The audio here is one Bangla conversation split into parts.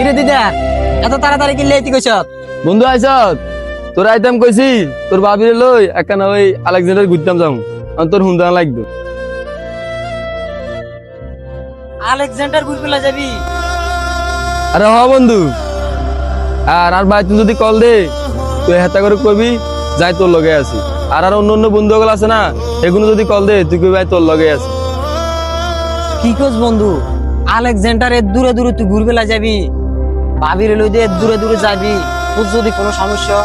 কিরে দিদা এত তাড়াতাড়ি কি লেইতি কইছ? বন্ধু আইসত তোর আইতাম কইছি তোর বাবিরে লই একখানা ওই আলেকজান্ডার ঘুরতাম যাও তোর হুন্দান লাগবে। আলেকজান্ডার ঘুরবেলা যাবি? আরে হ বন্ধু, আর ভাই তুই যদি কল দে তুই হেতা করে কবি যাই তোর লগে আছি। আর অন্য অন্য বন্ধু গুলো আছে না, এগুলো যদি কল দে তুই কবি ভাই তোর লগে আছি। কি কস বন্ধু, আলেকজান্ডার এর দূরে দূরে তুই ঘুরবেলা যাবি? ভাবির লই দে দূরে দূরে যাবি, তোর যদি কোনো সমস্যা?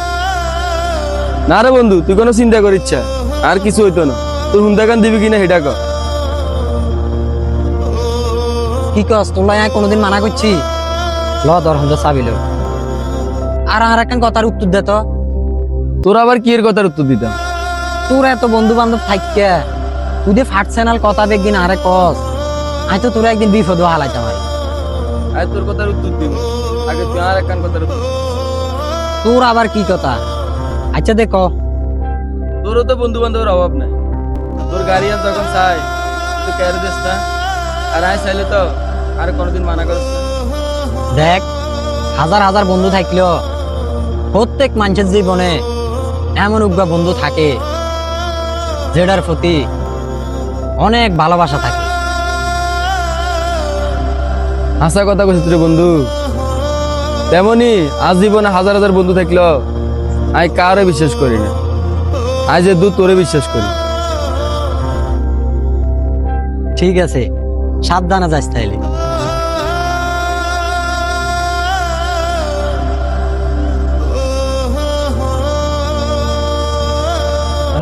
না রে বন্ধু, তুই কোনো চিন্তা করিস আর কিছু হইতো না। তোর হুন্দাকান দিবি কিনা সেটা ক। কি কস, তোমরা কোনোদিন মানা করছি? ল দর হন্দ চাবিল। আর একখান কথার উত্তর দে তো। তোর আবার কি এর কথার উত্তর দিতাম? তোর এত বন্ধু বান্ধব থাককে তুই যে ফাটছেনাল কথা বেগিন আরে কস, আই তো তোরা একদিন বিপদ হালাইতে হয়। আয় তোর কথার উত্তর দিব, আগে তুই আর একখান কথার উত্তর। তোর আবার কি কথা? আচ্ছা দেখো, তোরও তো বন্ধু বান্ধবের অভাব নাই। তোর গাড়ি আন যখন চাই তুই ক্যারে দিস না, আর আয় চাইলে তো আর কোনোদিন মানা করিস না। দেখ হাজার হাজার বন্ধু থাকলেও প্রত্যেক মানুষের জীবনে এমন উগ্র বন্ধু থাকে যেটার প্রতি অনেক ভালোবাসা থাকে। হাসা কথা কইছিস রে বন্ধু। তেমনি আজ জীবনে হাজার হাজার বন্ধু থাকলেও আমি কারে বিশ্বাস করি না, আজ যে দু তোরে বিশ্বাস করি। ঠিক আছে, সাবধানে যাস তাইলে।